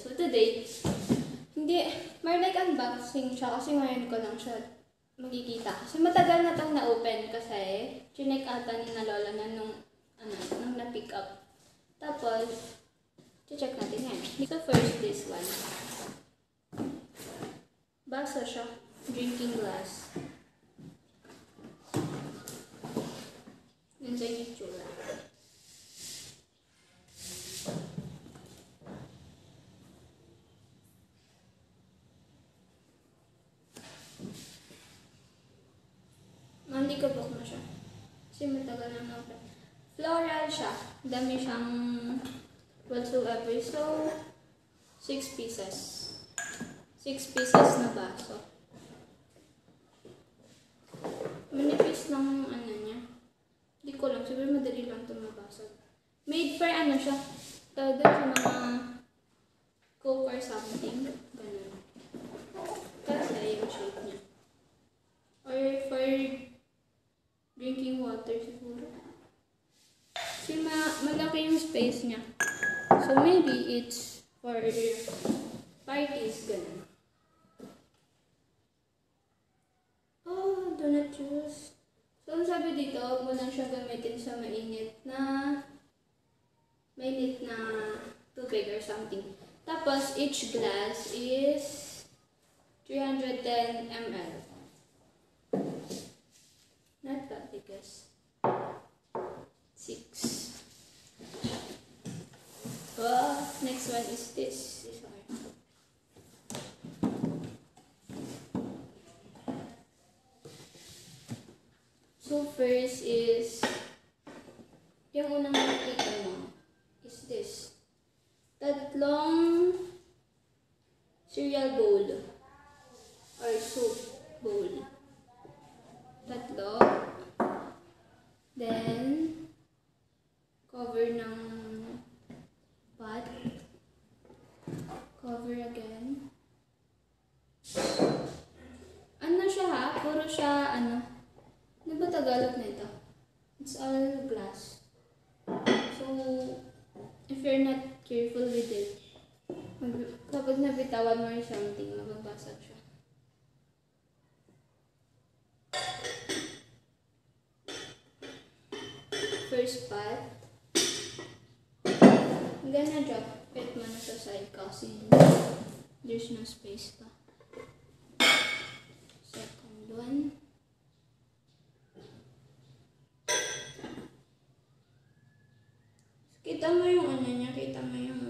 So today, may like unboxing siya kasi ngayon ko lang siya makikita. Kasi matagal na itong na-open kasi chinek ata ni na lola na nung na-pick up. Tapos, check natin yan. So first, this one. Baso siya. Drinking glass. Yan sa itsura. Mandikabok na siya. Kasi matagal na na-open. Floral siya. Dami siyang whatsoever. So, 6 pieces. 6 pieces na baso. Manipis lang yung niya. Hindi ko lang. Siguro madali lang ito mabasag. Made for siya. Tawag sa mga Coke or something. Ganun. Kasi yung shape niya. Or for drinking water siguro. Kasi malaki yung space niya. So maybe it's for parties, ganun. Oh, donut juice. So ang sabi dito, huwag mo lang siya gamitin sa mainit na tubig or something. Tapos each glass is 310 ml. Not that biggest. 6. Oh, next one is this. So first is yung unang nakita mo is this. Tatlong cereal bowl or soup bowl. Tatlo. Then cover ng pot. Cover again. Ano siya ha? Puro siya ano ba Tagalog na ito? It's all glass. So, if you're not careful with it, kapag nabitawan mo or something, mababasag siya. First pot. I'm gonna drop it muna sa side kasi there's no space pa. Second one. Kita mo yung niya, kita mo yung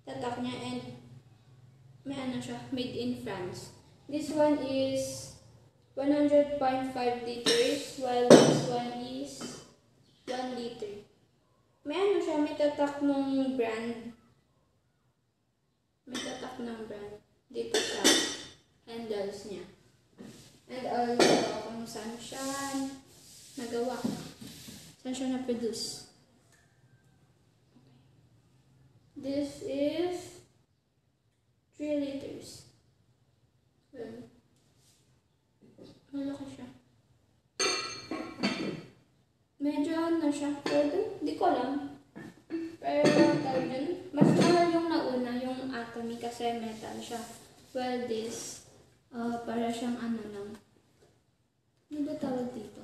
tatak niya and may siya, made in France. This one is 100.5 liters while this one is 1 liter. May siya, may tatak ng brand. May tatak ng brand dito sa handles niya. And also kung saan siya nagawa. Saan siya na-produce. This is 3 liters. Well, malaki siya. Medyo siya. Pero di ko lang. Pero tawag dun. Mas mahal yung nauna, yung atomy kasi metal siya. Well, this, para siyang lang. Ano ba tawag dito?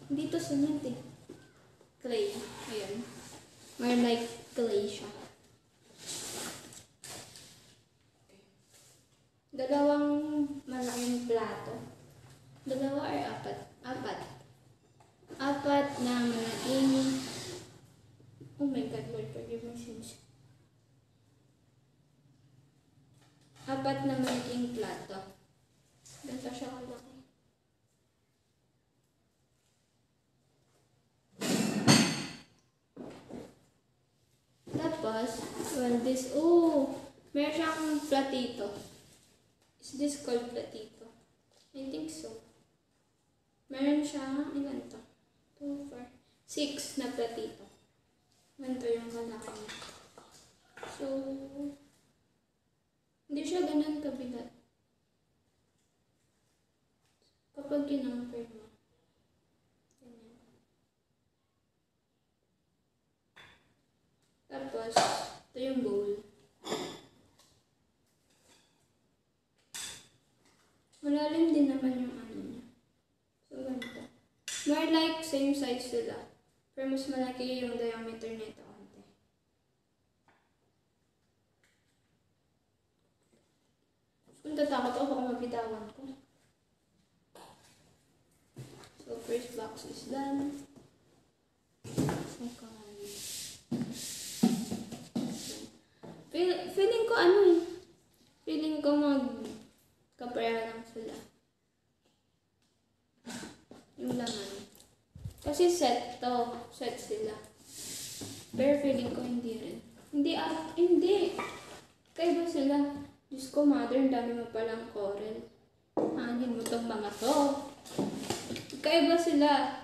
Dito cement eh. Clay. Ayan. More like clay siya. Dalawang malaking plato. Dalawa or apat? Apat na malaking. Oh my God, Lord, forgive my sins. Apat na malaking plato. Ganito siya kalaki. Tapos, well, this, meron siyang platito. Is this called platito? I think so. Meron siya, ilan to? 2, 4, 6 na platito. Ganito yung kalaki niya. So, hindi siya ganun kabigat. Kapag kinamper mo. Ganyan. Tapos, ito yung bowl. More like same size sila. Pero mas malaki yung diameter nito. Kung tatakot ako kung mabitawan ko. So, first box is done. Okay. Feeling ko ano eh. Feeling ko magkapareha lang sila. Yung laman. Kasi set to. Set sila. Pero feeling ko hindi rin. Hindi. Kaya ba sila? Diyos ko, mother, dami mo palang Corelle. Hanin mo tong mga to. Kaya ba sila?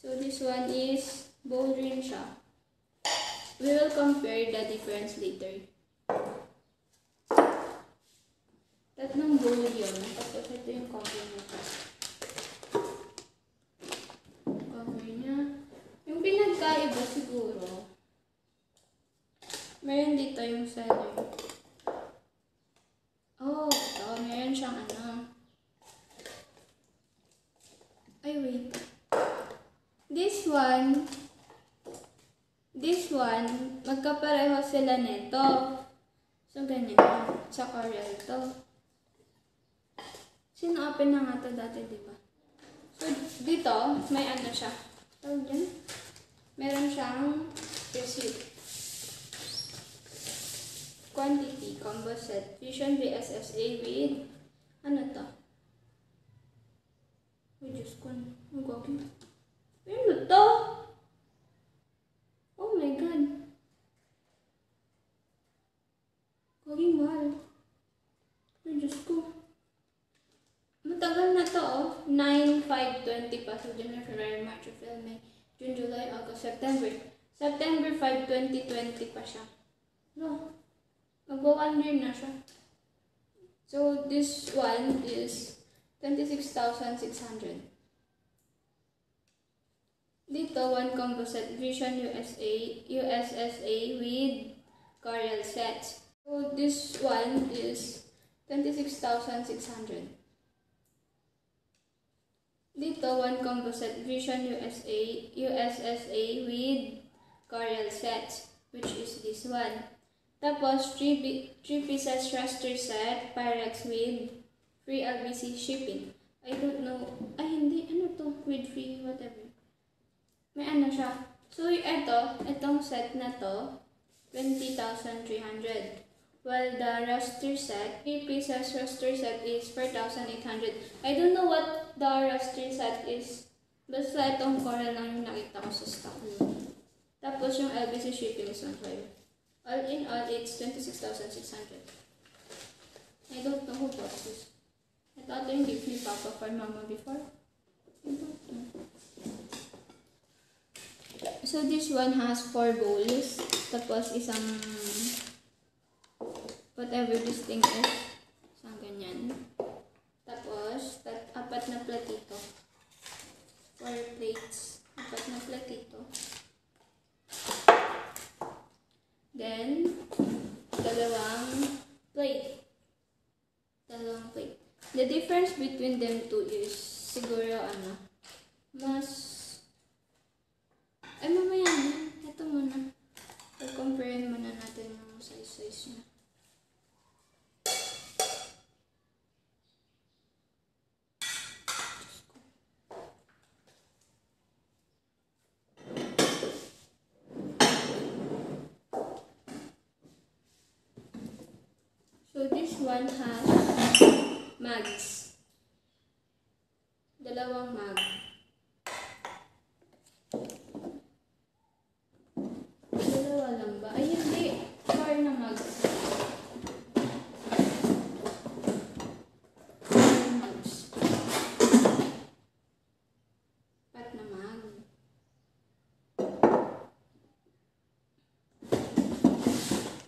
So, this one is bowl rin siya. We will compare the difference later. Tatlong bowl yun. Tapos ito yung complement. Cover niya. Yung pinagkaiba siguro, meron dito yung seller. Oh, ito. Meron siyang ano. Ay, wait. This one, magkapareho sila nito. So, ganyan yan. Sa Corelle to. Sino-open na nga to dati, diba? So, dito, may ano siya. So, dyan. Meron siyang receipt. Quantity, combo set, fusion VSSA with, ano to? Uy, Diyos ko, ang gawin. Ano to? Oh my God. Gawin mahal. Uy, Diyos ko. Matagal na to, oh. 9/5/20 pa. So, January, February, March, April, May, June, July, August, September. September 5, 2020 pa siya. No. Magwa 1 year na siya. So, this one is 26,600. Dito, one combo set, Vision USSA with Corelle sets. So, this one is 26,600. Dito, one combo set, Vision USSA with Corelle sets, which is this one. Tapos, 3 pieces raster set, Pyrex with free LBC shipping. I don't know. Ay, hindi. Ano to? With free whatever. May ano siya. So, itong set na to, 20,300. While the raster set, 3 pieces raster set is 4,800. I don't know what the raster set is. Basta itong Corelle lang yung nakita ko sa stock. Tapos, yung LBC shipping is 1,500. All in all, it's 26,600. I don't know who bought this. I thought yung gift ni Papa for Mama before. I don't know. So this one has 4 bowls. Tapos isang whatever this thing is. Isang ganyan. Tapos 4 na platito. 4 plates. 4 na platito. Then, dalawang plate. The difference between them two is, siguro ay mamaya na. Ito muna. I-compare muna natin yung size niya. So this one has mugs. Dalawang mug. Dalawa lang ba? Ay, hindi. 4 na mugs. 4 mugs. 4 na mug.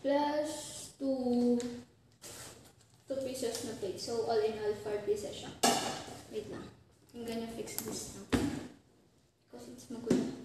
Plus 2 pieces na plate. So, all in all, 4 pieces siya. Wait lang. I'm gonna fix this now. Because it's magulo.